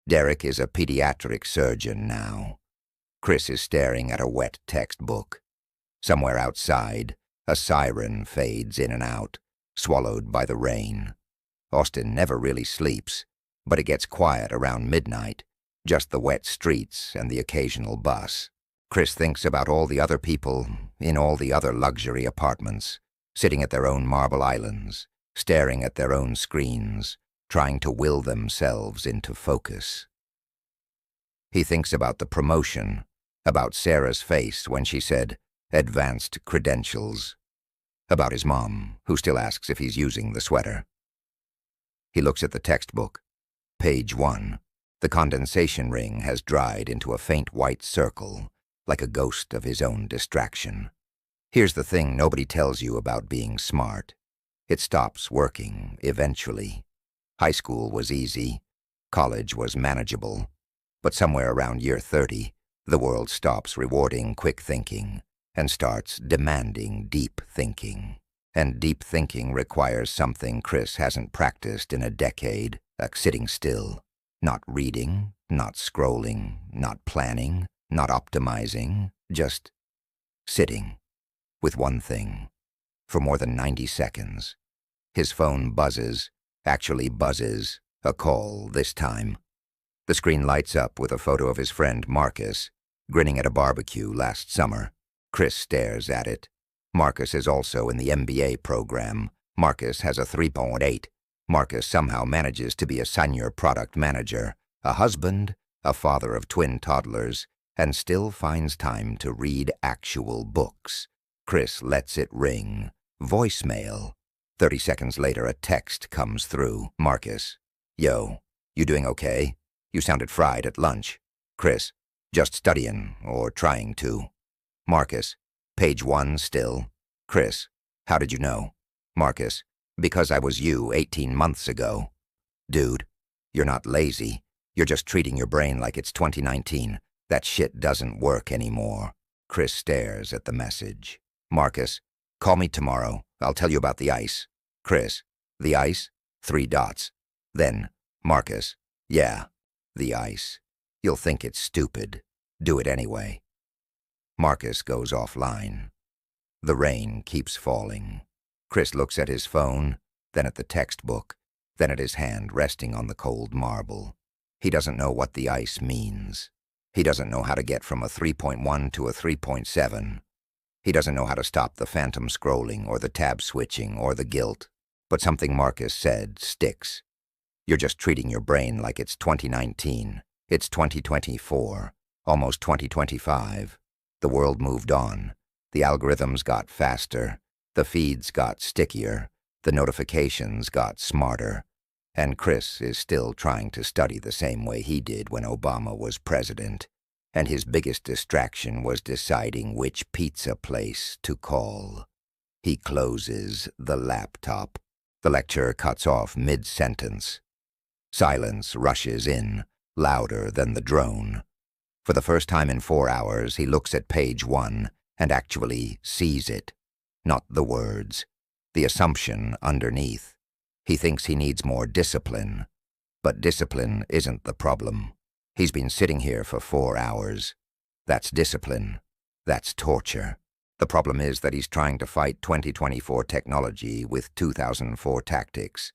Derek is a pediatric surgeon now. Chris is staring at a wet textbook. Somewhere outside, a siren fades in and out, swallowed by the rain. Austin never really sleeps, but it gets quiet around midnight, just the wet streets and the occasional bus. Chris thinks about all the other people in all the other luxury apartments, sitting at their own marble islands, staring at their own screens, trying to will themselves into focus. He thinks about the promotion, about Sarah's face when she said, "advanced credentials," about his mom, who still asks if he's using the sweater. He looks at the textbook. Page 1. The condensation ring has dried into a faint white circle, like a ghost of his own distraction. Here's the thing nobody tells you about being smart. It stops working, eventually. High school was easy. College was manageable. But somewhere around year 30, the world stops rewarding quick thinking and starts demanding deep thinking. And deep thinking requires something Chris hasn't practiced in a decade, like sitting still. Not reading, not scrolling, not planning, not optimizing, just sitting with one thing for more than 90 seconds. His phone buzzes, actually buzzes, a call this time. The screen lights up with a photo of his friend Marcus, grinning at a barbecue last summer. Chris stares at it. Marcus is also in the MBA program. Marcus has a 3.8. Marcus somehow manages to be a senior product manager, a husband, a father of twin toddlers, and still finds time to read actual books. Chris lets it ring. Voicemail. 30 seconds later, a text comes through. Marcus. Yo, you doing okay? You sounded fried at lunch. Chris. Just studying, or trying to. Marcus. Page 1 still. Chris. How did you know? Marcus. Because I was you 18 months ago. Dude, you're not lazy. You're just treating your brain like it's 2019. That shit doesn't work anymore. Chris stares at the message. Marcus. Call me tomorrow. I'll tell you about the ice. Chris. The ice? 3 dots. Then, Marcus. Yeah, the ice. You'll think it's stupid. Do it anyway. Marcus goes offline. The rain keeps falling. Chris looks at his phone, then at the textbook, then at his hand resting on the cold marble. He doesn't know what the ice means. He doesn't know how to get from a 3.1 to a 3.7. He doesn't know how to stop the phantom scrolling or the tab switching or the guilt. But something Marcus said sticks. You're just treating your brain like it's 2019. It's 2024, almost 2025. The world moved on. The algorithms got faster. The feeds got stickier. The notifications got smarter. And Chris is still trying to study the same way he did when Obama was president. And his biggest distraction was deciding which pizza place to call. He closes the laptop. The lecture cuts off mid-sentence. Silence rushes in, louder than the drone. For the first time in 4 hours, he looks at page 1 and actually sees it. Not the words, the assumption underneath. He thinks he needs more discipline. But discipline isn't the problem. He's been sitting here for 4 hours. That's discipline. That's torture. The problem is that he's trying to fight 2024 technology with 2004 tactics.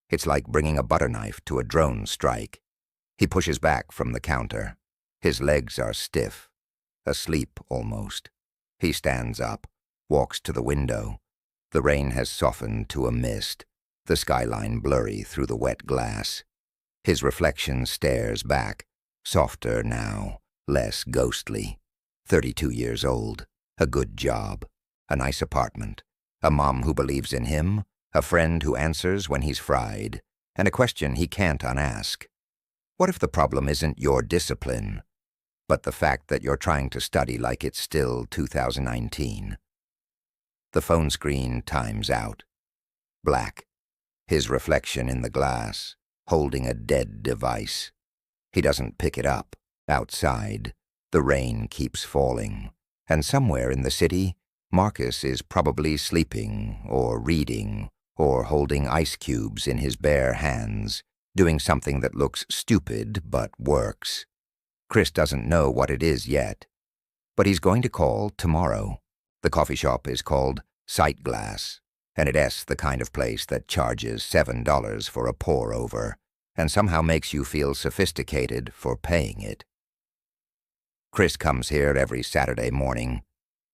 It's like bringing a butter knife to a drone strike. He pushes back from the counter. His legs are stiff, asleep almost. He stands up, walks to the window. The rain has softened to a mist, the skyline blurry through the wet glass. His reflection stares back, softer now, less ghostly. 32 years old, a good job, a nice apartment, a mom who believes in him, a friend who answers when he's fried, and a question he can't unask. What if the problem isn't your discipline, but the fact that you're trying to study like it's still 2019? The phone screen times out. Black. His reflection in the glass, holding a dead device. He doesn't pick it up. Outside, the rain keeps falling, and somewhere in the city, Marcus is probably sleeping or reading or holding ice cubes in his bare hands, doing something that looks stupid but works. Chris doesn't know what it is yet, but he's going to call tomorrow. The coffee shop is called Sightglass, and it's the kind of place that charges $7 for a pour-over and somehow makes you feel sophisticated for paying it. Chris comes here every Saturday morning,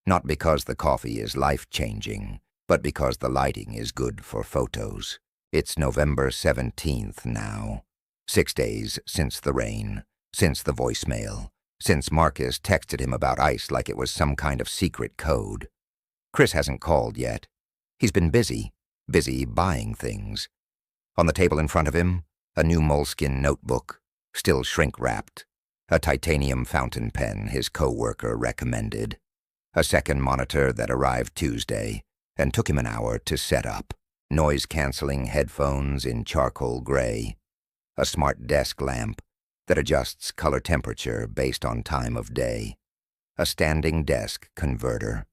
not because the coffee is life-changing, but because the lighting is good for photos. It's November 17th now, 6 days since the rain, since the voicemail, since Marcus texted him about ice like it was some kind of secret code. Chris hasn't called yet. He's been busy buying things. On the table in front of him, a new moleskin notebook, still shrink-wrapped, a titanium fountain pen his co-worker recommended, a second monitor that arrived Tuesday and took him an hour to set up, noise-canceling headphones in charcoal gray, a smart desk lamp that adjusts color temperature based on time of day, a standing desk converter,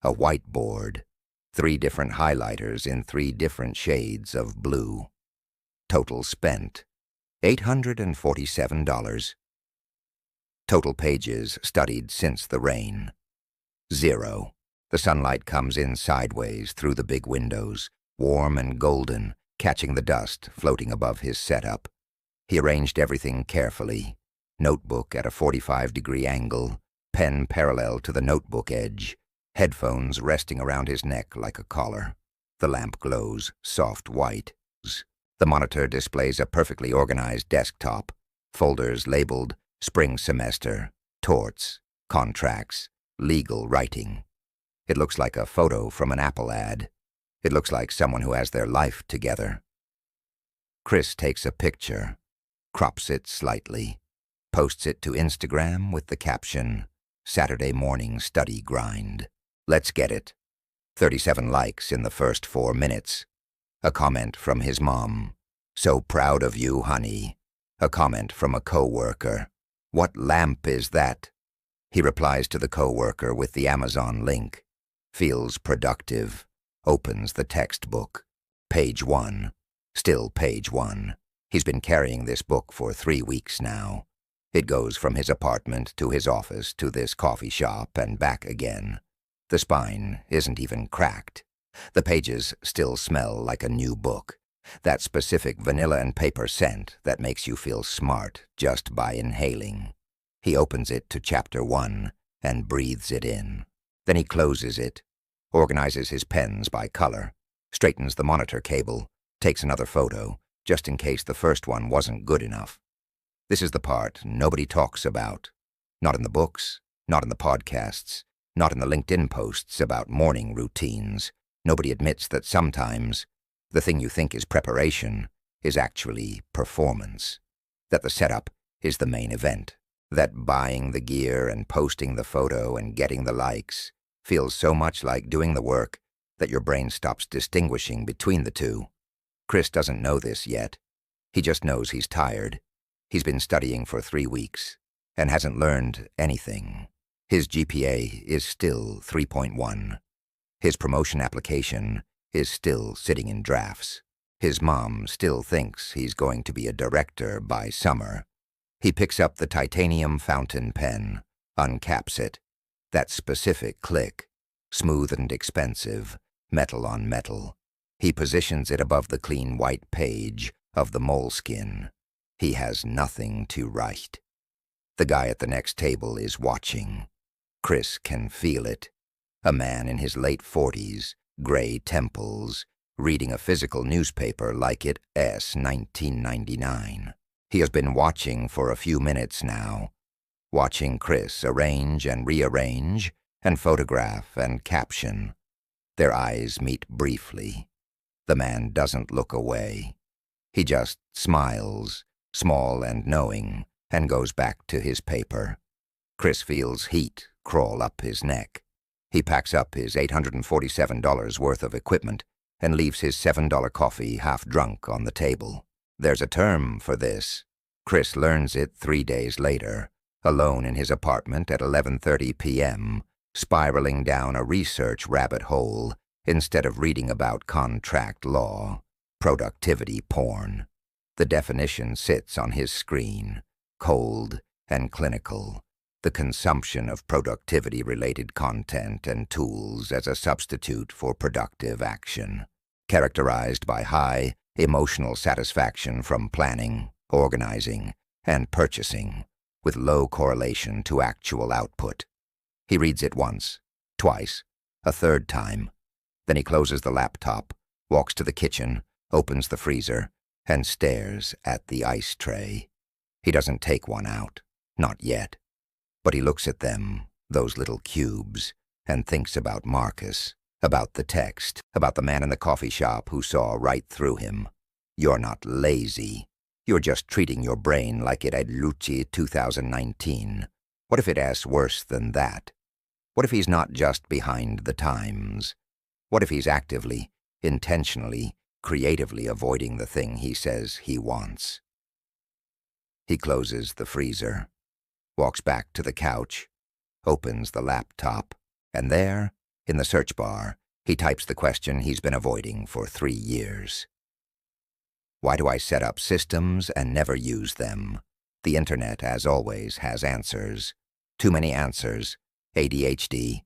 a whiteboard, 3 different highlighters in 3 different shades of blue. Total spent, $847. Total pages studied since the rain, 0. The sunlight comes in sideways through the big windows, warm and golden, catching the dust floating above his setup. He arranged everything carefully, notebook at a 45-degree angle, pen parallel to the notebook edge, headphones resting around his neck like a collar. The lamp glows soft white. The monitor displays a perfectly organized desktop, folders labeled spring semester, torts, contracts, legal writing. It looks like a photo from an Apple ad. It looks like someone who has their life together. Chris takes a picture, crops it slightly, posts it to Instagram with the caption, "Saturday morning study grind. Let's get it." 37 likes in the first 4 minutes. A comment from his mom, "So proud of you, honey." A comment from a co-worker, "What lamp is that?" He replies to the co-worker with the Amazon link, feels productive, opens the textbook. Page 1. Still page 1. He's been carrying this book for 3 weeks now. It goes from his apartment to his office to this coffee shop and back again. The spine isn't even cracked. The pages still smell like a new book, that specific vanilla and paper scent that makes you feel smart just by inhaling. He opens it to chapter 1 and breathes it in. Then he closes it, organizes his pens by color, straightens the monitor cable, takes another photo, just in case the first one wasn't good enough. This is the part nobody talks about. Not in the books, not in the podcasts, not in the LinkedIn posts about morning routines. Nobody admits that sometimes the thing you think is preparation is actually performance. That the setup is the main event. That buying the gear and posting the photo and getting the likes feels so much like doing the work that your brain stops distinguishing between the two. Chris doesn't know this yet. He just knows he's tired. He's been studying for 3 weeks and hasn't learned anything. His GPA is still 3.1. His promotion application is still sitting in drafts. His mom still thinks he's going to be a director by summer. He picks up the titanium fountain pen, uncaps it. That specific click, smooth and expensive, metal on metal. He positions it above the clean white page of the moleskin. He has nothing to write. The guy at the next table is watching. Chris can feel it. A man in his late 40s, gray temples, reading a physical newspaper like it's 1999. He has been watching for a few minutes now, watching Chris arrange and rearrange and photograph and caption. Their eyes meet briefly. The man doesn't look away. He just smiles, small and knowing, and goes back to his paper. Chris feels heat crawl up his neck. He packs up his $847 worth of equipment and leaves his $7 coffee half drunk on the table. There's a term for this. Chris learns it 3 days later, alone in his apartment at 11:30 p.m., spiraling down a research rabbit hole instead of reading about contract law, productivity porn. The definition sits on his screen, cold and clinical, the consumption of productivity-related content and tools as a substitute for productive action, characterized by high emotional satisfaction from planning, organizing, and purchasing, with low correlation to actual output. He reads it once, twice, a third time. Then he closes the laptop, walks to the kitchen, opens the freezer, and stares at the ice tray. He doesn't take one out, not yet. But he looks at them, those little cubes, and thinks about Marcus, about the text, about the man in the coffee shop who saw right through him. You're not lazy. You're just treating your brain like it had Lucci 2019. What if it asks worse than that? What if he's not just behind the times? What if he's actively, intentionally, creatively avoiding the thing he says he wants? He closes the freezer, walks back to the couch, opens the laptop, and there, in the search bar, he types the question he's been avoiding for 3 years. Why do I set up systems and never use them? The internet, as always, has answers. Too many answers. ADHD,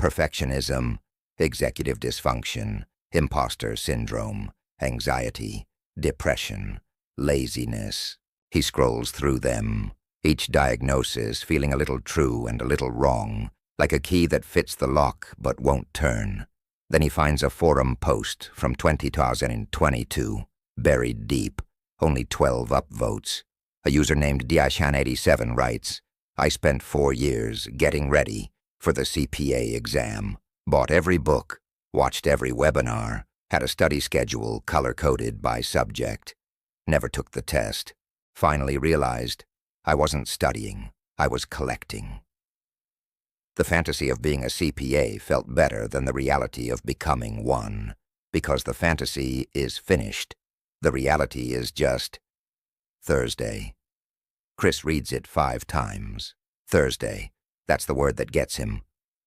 perfectionism, executive dysfunction, imposter syndrome, anxiety, depression, laziness. He scrolls through them, each diagnosis feeling a little true and a little wrong, like a key that fits the lock but won't turn. Then he finds a forum post from 2022, buried deep, only 12 upvotes. A user named Diashan87 writes, I spent 4 years getting ready for the CPA exam, bought every book, watched every webinar, had a study schedule color-coded by subject, never took the test, finally realized I wasn't studying, I was collecting. The fantasy of being a CPA felt better than the reality of becoming one, because the fantasy is finished. The reality is just Thursday. Chris reads it 5 times. Thursday. That's the word that gets him.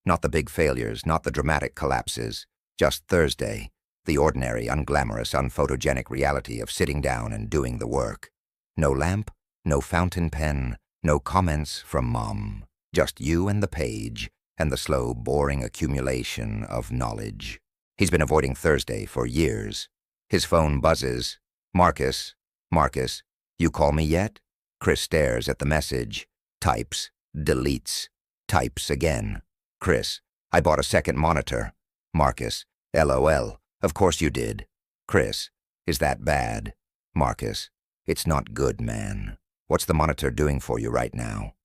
Not the big failures, not the dramatic collapses. Just Thursday. The ordinary, unglamorous, unphotogenic reality of sitting down and doing the work. No lamp, no fountain pen, no comments from Mom. Just you and the page, and the slow, boring accumulation of knowledge. He's been avoiding Thursday for years. His phone buzzes. Marcus, Marcus, you call me yet? Chris stares at the message, types, deletes, types again. Chris, I bought a second monitor. Marcus, LOL, of course you did. Chris, is that bad? Marcus, it's not good, man. What's the monitor doing for you right now?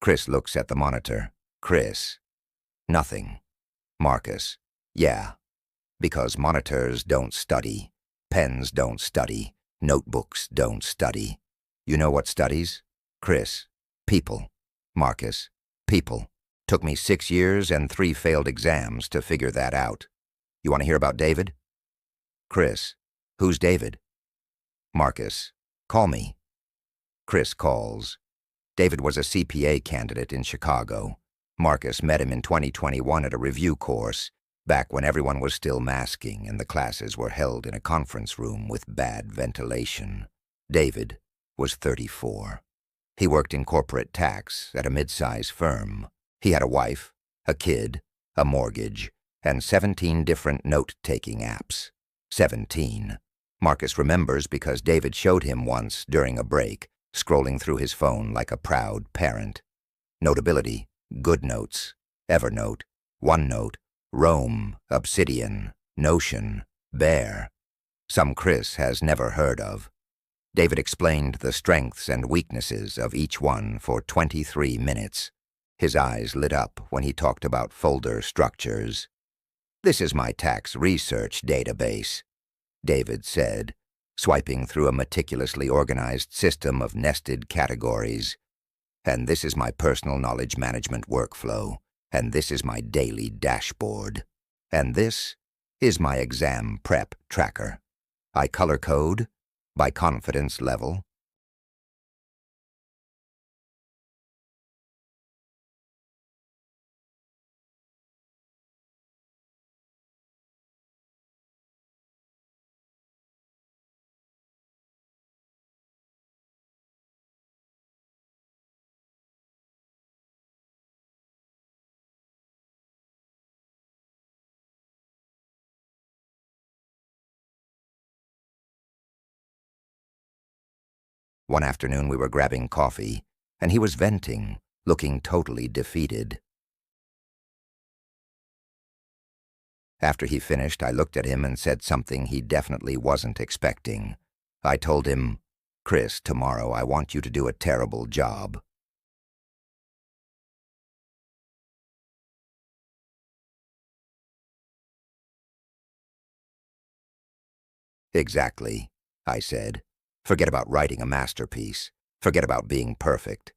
Chris looks at the monitor. Chris, nothing. Marcus, yeah, because monitors don't study. Pens don't study. Notebooks don't study. You know what studies? Chris, people. Marcus, people. Took me 6 years and 3 failed exams to figure that out. You want to hear about David? Chris, who's David? Marcus, call me. Chris calls. David was a CPA candidate in Chicago. Marcus met him in 2021 at a review course, back when everyone was still masking and the classes were held in a conference room with bad ventilation. David was 34. He worked in corporate tax at a mid-size firm. He had a wife, a kid, a mortgage, and 17 different note-taking apps. 17. Marcus remembers because David showed him once during a break, scrolling through his phone like a proud parent. Notability, GoodNotes, Evernote, OneNote, Rome, Obsidian, Notion, Bear. Some Chris has never heard of. David explained the strengths and weaknesses of each one for 23 minutes. His eyes lit up when he talked about folder structures. This is my tax research database, David said, swiping through a meticulously organized system of nested categories. And this is my personal knowledge management workflow. And this is my daily dashboard. And this is my exam prep tracker. I color code by confidence level, One afternoon we were grabbing coffee, and he was venting, looking totally defeated. After he finished, I looked at him and said something he definitely wasn't expecting. I told him, "Chris, tomorrow I want you to do a terrible job." "Exactly," I said. "Forget about writing a masterpiece. Forget about being perfect."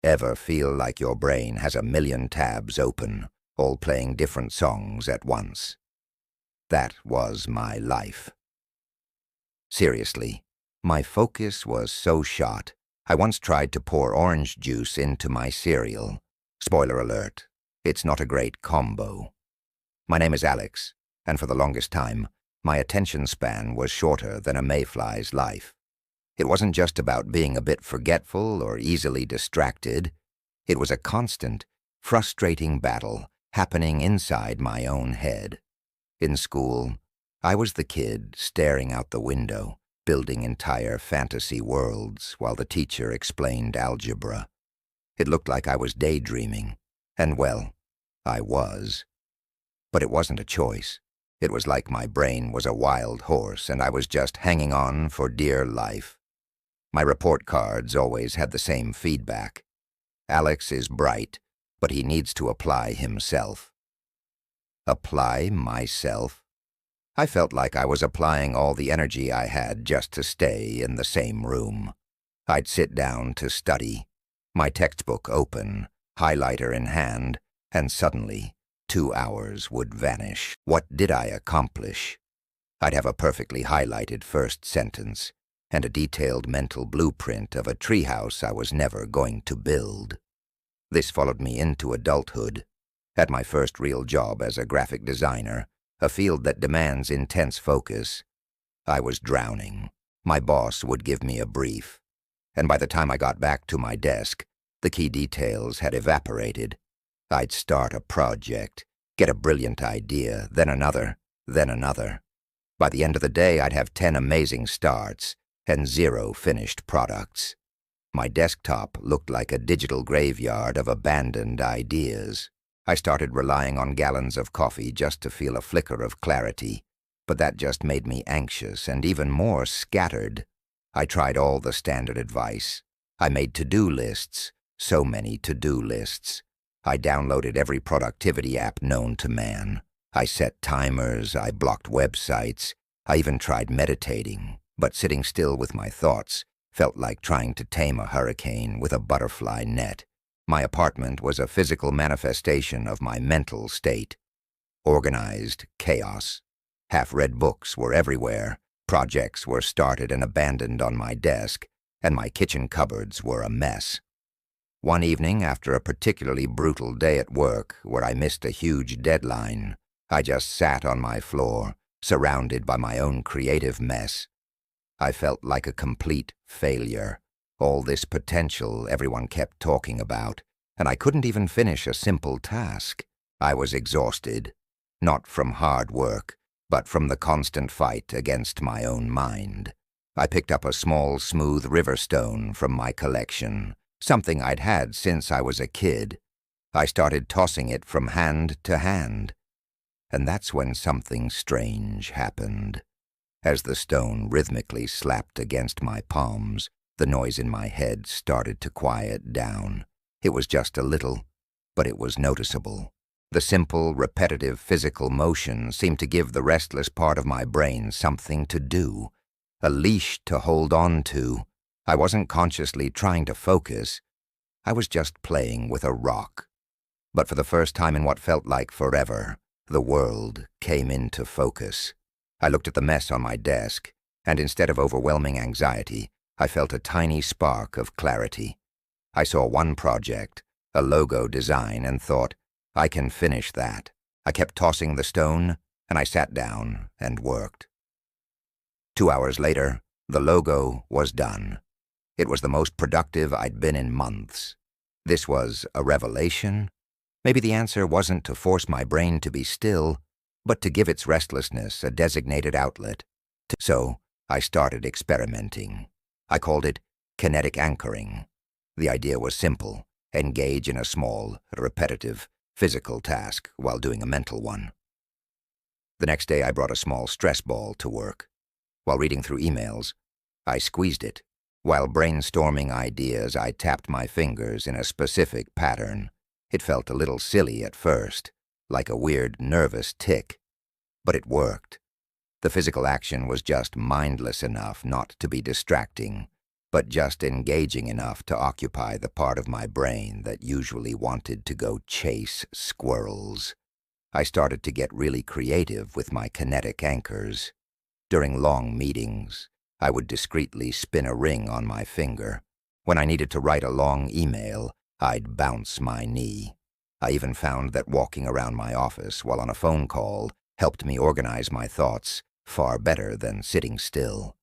Ever feel like your brain has a million tabs open, all playing different songs at once? That was my life. Seriously, my focus was so shot, I once tried to pour orange juice into my cereal. Spoiler alert, it's not a great combo. My name is Alex, and for the longest time, my attention span was shorter than a mayfly's life. It wasn't just about being a bit forgetful or easily distracted. It was a constant, frustrating battle happening inside my own head. In school, I was the kid staring out the window, building entire fantasy worlds while the teacher explained algebra. It looked like I was daydreaming, and well, I was. But it wasn't a choice. It was like my brain was a wild horse and I was just hanging on for dear life. My report cards always had the same feedback. Alex is bright, but he needs to apply himself. Apply myself? I felt like I was applying all the energy I had just to stay in the same room. I'd sit down to study, my textbook open, highlighter in hand, and suddenly 2 hours would vanish. What did I accomplish? I'd have a perfectly highlighted first sentence and a detailed mental blueprint of a treehouse I was never going to build. This followed me into adulthood. At my first real job as a graphic designer, a field that demands intense focus, I was drowning. My boss would give me a brief, and by the time I got back to my desk, the key details had evaporated. I'd start a project, get a brilliant idea, then another, then another. By the end of the day, I'd have 10 amazing starts and 0 finished products. My desktop looked like a digital graveyard of abandoned ideas. I started relying on gallons of coffee just to feel a flicker of clarity, but that just made me anxious and even more scattered. I tried all the standard advice. I made to-do lists, so many to-do lists. I downloaded every productivity app known to man. I set timers, I blocked websites, I even tried meditating, but sitting still with my thoughts felt like trying to tame a hurricane with a butterfly net. My apartment was a physical manifestation of my mental state. Organized chaos. Half-read books were everywhere, projects were started and abandoned on my desk, and my kitchen cupboards were a mess. One evening, after a particularly brutal day at work where I missed a huge deadline, I just sat on my floor, surrounded by my own creative mess. I felt like a complete failure. All this potential everyone kept talking about, and I couldn't even finish a simple task. I was exhausted, not from hard work, but from the constant fight against my own mind. I picked up a small, smooth river stone from my collection, something I'd had since I was a kid. I started tossing it from hand to hand, and that's when something strange happened. As the stone rhythmically slapped against my palms, the noise in my head started to quiet down. It was just a little, but it was noticeable. The simple, repetitive physical motion seemed to give the restless part of my brain something to do, a leash to hold on to. I wasn't consciously trying to focus. I was just playing with a rock. But for the first time in what felt like forever, the world came into focus. I looked at the mess on my desk, and instead of overwhelming anxiety, I felt a tiny spark of clarity. I saw one project, a logo design, and thought, I can finish that. I kept tossing the stone, and I sat down and worked. 2 hours later, the logo was done. It was the most productive I'd been in months. This was a revelation. Maybe the answer wasn't to force my brain to be still, but to give its restlessness a designated outlet. So I started experimenting. I called it kinetic anchoring. The idea was simple: engage in a small, repetitive, physical task while doing a mental one. The next day I brought a small stress ball to work. While reading through emails, I squeezed it. While brainstorming ideas, I tapped my fingers in a specific pattern. It felt a little silly at first, like a weird, nervous tic, but it worked. The physical action was just mindless enough not to be distracting, but just engaging enough to occupy the part of my brain that usually wanted to go chase squirrels. I started to get really creative with my kinetic anchors. During long meetings, I would discreetly spin a ring on my finger. When I needed to write a long email, I'd bounce my knee. I even found that walking around my office while on a phone call helped me organize my thoughts far better than sitting still.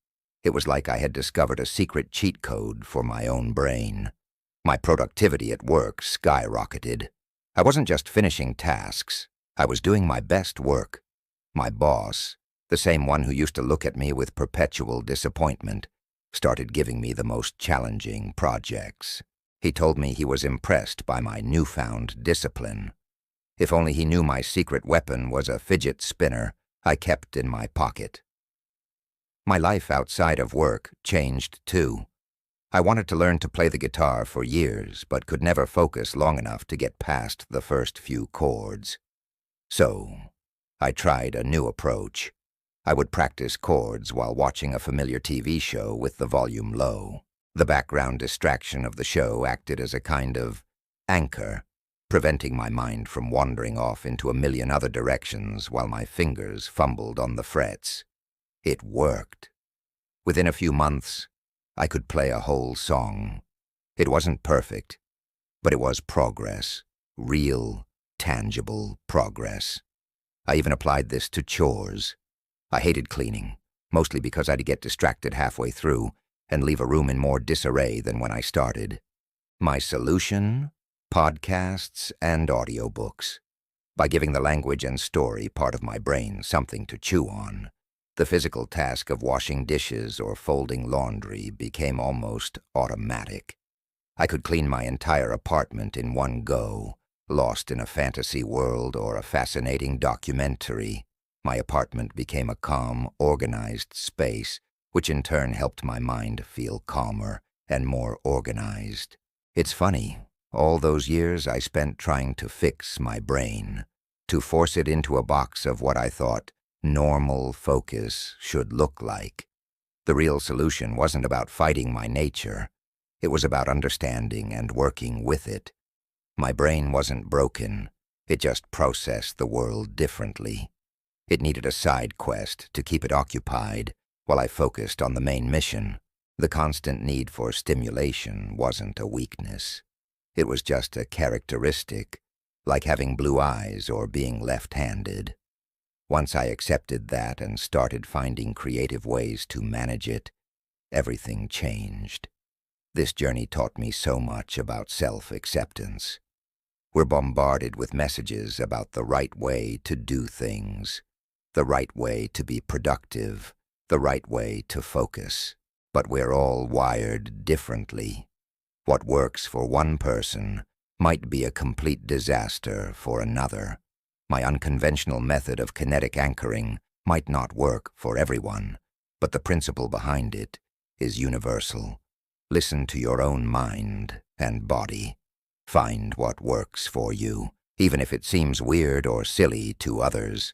It was like I had discovered a secret cheat code for my own brain. My productivity at work skyrocketed. I wasn't just finishing tasks. I was doing my best work. My boss, the same one who used to look at me with perpetual disappointment, started giving me the most challenging projects. He told me he was impressed by my newfound discipline. If only he knew my secret weapon was a fidget spinner I kept in my pocket. My life outside of work changed too. I wanted to learn to play the guitar for years, but could never focus long enough to get past the first few chords. So, I tried a new approach. I would practice chords while watching a familiar TV show with the volume low. The background distraction of the show acted as a kind of anchor, preventing my mind from wandering off into a million other directions while my fingers fumbled on the frets. It worked. Within a few months, I could play a whole song. It wasn't perfect, but it was progress, real, tangible progress. I even applied this to chores. I hated cleaning, mostly because I'd get distracted halfway through and leave a room in more disarray than when I started. My solution? Podcasts and audiobooks. By giving the language and story part of my brain something to chew on, the physical task of washing dishes or folding laundry became almost automatic. I could clean my entire apartment in one go, lost in a fantasy world or a fascinating documentary. My apartment became a calm, organized space, which in turn helped my mind feel calmer and more organized. It's funny, all those years I spent trying to fix my brain, to force it into a box of what I thought normal focus should look like. The real solution wasn't about fighting my nature. It was about understanding and working with it. My brain wasn't broken. It just processed the world differently. It needed a side quest to keep it occupied while I focused on the main mission. The constant need for stimulation wasn't a weakness. It was just a characteristic, like having blue eyes or being left-handed. Once I accepted that and started finding creative ways to manage it, everything changed. This journey taught me so much about self-acceptance. We're bombarded with messages about the right way to do things, the right way to be productive, the right way to focus. But we're all wired differently. What works for one person might be a complete disaster for another. My unconventional method of kinetic anchoring might not work for everyone, but the principle behind it is universal. Listen to your own mind and body. Find what works for you, even if it seems weird or silly to others.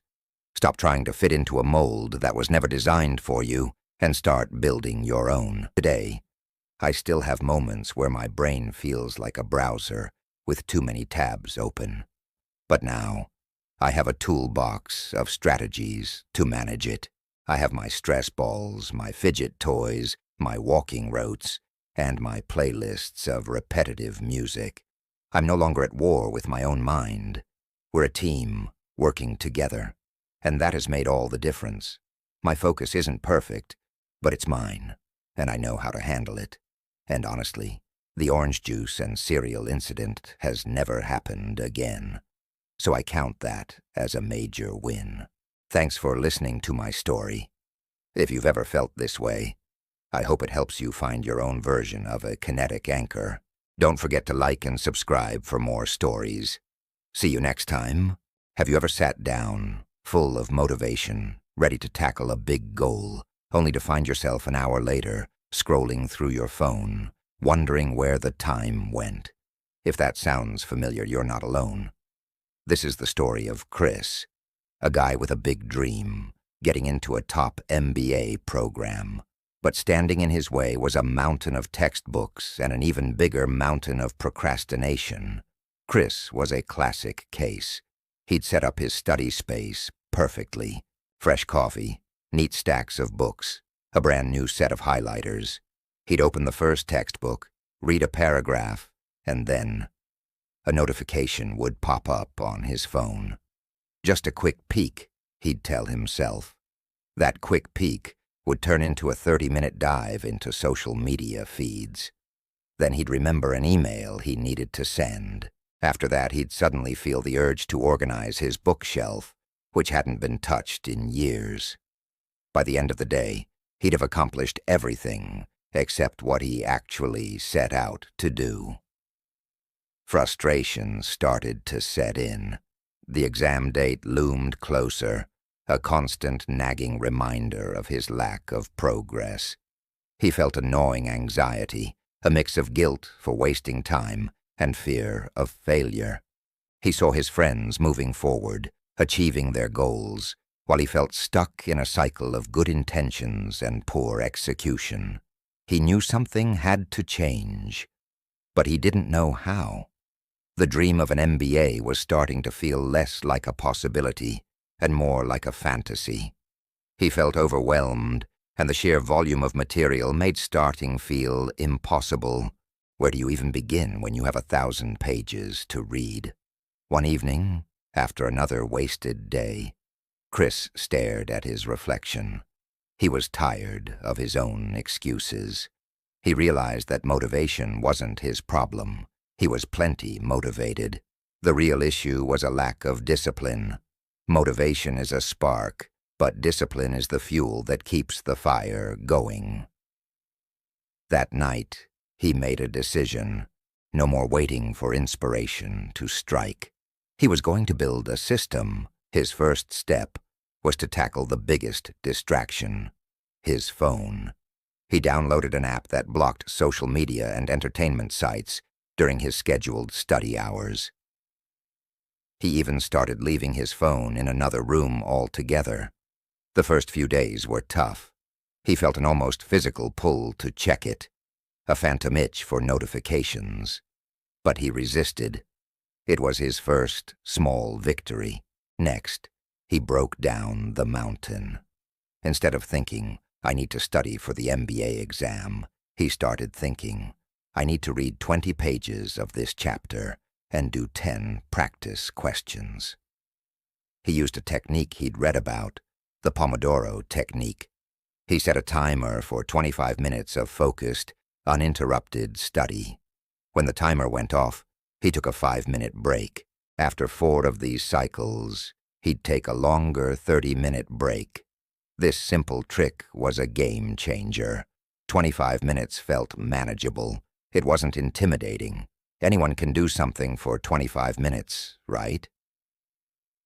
Stop trying to fit into a mold that was never designed for you and start building your own. Today, I still have moments where my brain feels like a browser with too many tabs open. But now, I have a toolbox of strategies to manage it. I have my stress balls, my fidget toys, my walking routes, and my playlists of repetitive music. I'm no longer at war with my own mind. We're a team working together, and that has made all the difference. My focus isn't perfect, but it's mine, and I know how to handle it. And honestly, the orange juice and cereal incident has never happened again. So I count that as a major win. Thanks for listening to my story. If you've ever felt this way, I hope it helps you find your own version of a kinetic anchor. Don't forget to like and subscribe for more stories. See you next time. Have you ever sat down, full of motivation, ready to tackle a big goal, only to find yourself an hour later, scrolling through your phone, wondering where the time went? If that sounds familiar, you're not alone. This is the story of Chris, a guy with a big dream, getting into a top MBA program. But standing in his way was a mountain of textbooks and an even bigger mountain of procrastination. Chris was a classic case. He'd set up his study space perfectly. Fresh coffee, neat stacks of books, a brand new set of highlighters. He'd open the first textbook, read a paragraph, and then a notification would pop up on his phone. Just a quick peek, he'd tell himself. That quick peek would turn into a 30-minute dive into social media feeds. Then he'd remember an email he needed to send. After that, he'd suddenly feel the urge to organize his bookshelf, which hadn't been touched in years. By the end of the day, he'd have accomplished everything except what he actually set out to do. Frustration started to set in. The exam date loomed closer, a constant nagging reminder of his lack of progress. He felt a gnawing anxiety, a mix of guilt for wasting time and fear of failure. He saw his friends moving forward, achieving their goals, while he felt stuck in a cycle of good intentions and poor execution. He knew something had to change, but he didn't know how. The dream of an MBA was starting to feel less like a possibility and more like a fantasy. He felt overwhelmed, and the sheer volume of material made starting feel impossible. Where do you even begin when you have 1,000 pages to read? One evening, after another wasted day, Chris stared at his reflection. He was tired of his own excuses. He realized that motivation wasn't his problem. He was plenty motivated. The real issue was a lack of discipline. Motivation is a spark, but discipline is the fuel that keeps the fire going. That night, he made a decision. No more waiting for inspiration to strike. He was going to build a system. His first step was to tackle the biggest distraction, his phone. He downloaded an app that blocked social media and entertainment sites during his scheduled study hours. He even started leaving his phone in another room altogether. The first few days were tough. He felt an almost physical pull to check it, a phantom itch for notifications. But he resisted. It was his first small victory. Next, he broke down the mountain. Instead of thinking, I need to study for the MBA exam, he started thinking, I need to read 20 pages of this chapter and do 10 practice questions. He used a technique he'd read about, the Pomodoro technique. He set a timer for 25 minutes of focused, uninterrupted study. When the timer went off, he took a 5-minute break. After 4 of these cycles, he'd take a longer 30-minute break. This simple trick was a game changer. 25 minutes felt manageable. It wasn't intimidating. Anyone can do something for 25 minutes, right?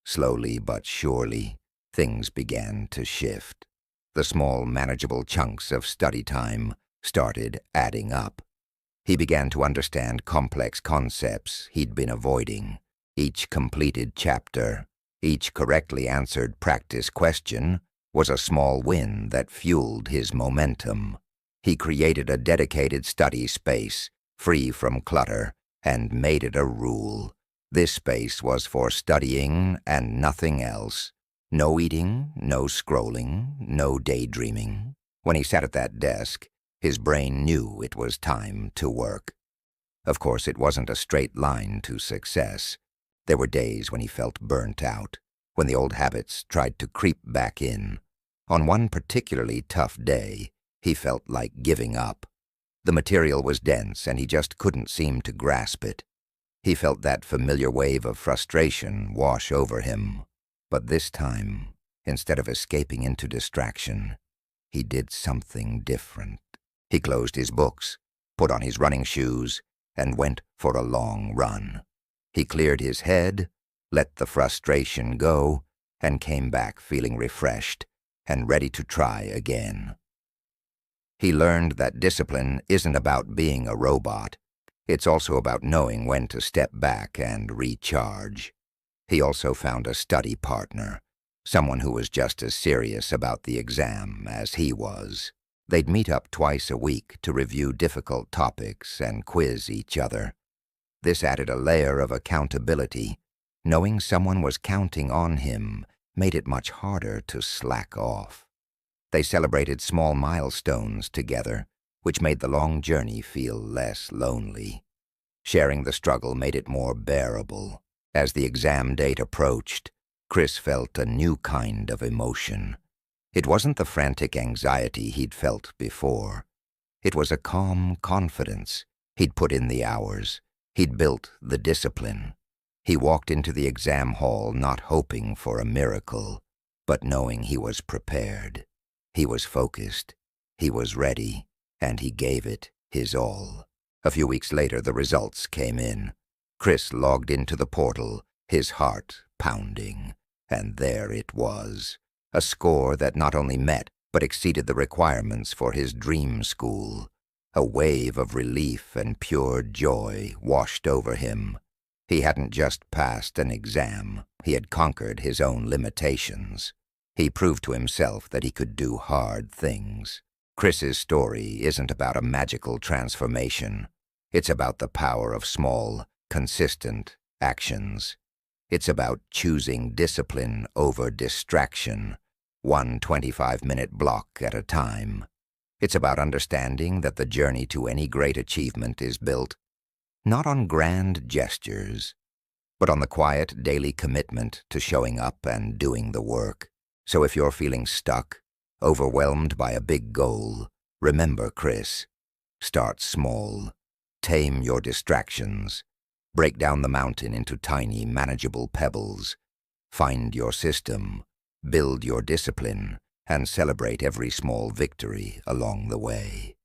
Slowly but surely, things began to shift. The small, manageable chunks of study time started adding up. He began to understand complex concepts he'd been avoiding. Each completed chapter, each correctly answered practice question was a small win that fueled his momentum. He created a dedicated study space, free from clutter, and made it a rule. This space was for studying and nothing else. No eating, no scrolling, no daydreaming. When he sat at that desk, his brain knew it was time to work. Of course, it wasn't a straight line to success. There were days when he felt burnt out, when the old habits tried to creep back in. On one particularly tough day, he felt like giving up. The material was dense and he just couldn't seem to grasp it. He felt that familiar wave of frustration wash over him. But this time, instead of escaping into distraction, he did something different. He closed his books, put on his running shoes, and went for a long run. He cleared his head, let the frustration go, and came back feeling refreshed and ready to try again. He learned that discipline isn't about being a robot. It's also about knowing when to step back and recharge. He also found a study partner, someone who was just as serious about the exam as he was. They'd meet up twice a week to review difficult topics and quiz each other. This added a layer of accountability. Knowing someone was counting on him made it much harder to slack off. They celebrated small milestones together, which made the long journey feel less lonely. Sharing the struggle made it more bearable. As the exam date approached, Chris felt a new kind of emotion. It wasn't the frantic anxiety he'd felt before. It was a calm confidence. He'd put in the hours. He'd built the discipline. He walked into the exam hall not hoping for a miracle, but knowing he was prepared. He was focused. He was ready, and he gave it his all. A few weeks later, the results came in. Chris logged into the portal, his heart pounding, and there it was. A score that not only met, but exceeded the requirements for his dream school. A wave of relief and pure joy washed over him. He hadn't just passed an exam. He had conquered his own limitations. He proved to himself that he could do hard things. Chris's story isn't about a magical transformation. It's about the power of small, consistent actions. It's about choosing discipline over distraction, one 25-minute block at a time. It's about understanding that the journey to any great achievement is built not on grand gestures, but on the quiet daily commitment to showing up and doing the work. So if you're feeling stuck, overwhelmed by a big goal, remember Chris. Start small. Tame your distractions. Break down the mountain into tiny, manageable pebbles. Find your system, build your discipline, and celebrate every small victory along the way.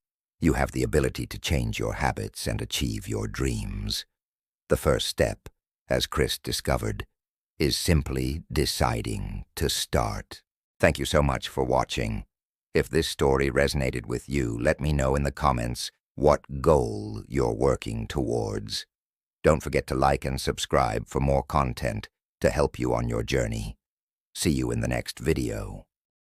You have the ability to change your habits and achieve your dreams. The first step, as Chris discovered, is simply deciding to start. Thank you so much for watching. If this story resonated with you, let me know in the comments what goal you're working towards. Don't forget to like and subscribe for more content to help you on your journey. See you in the next video.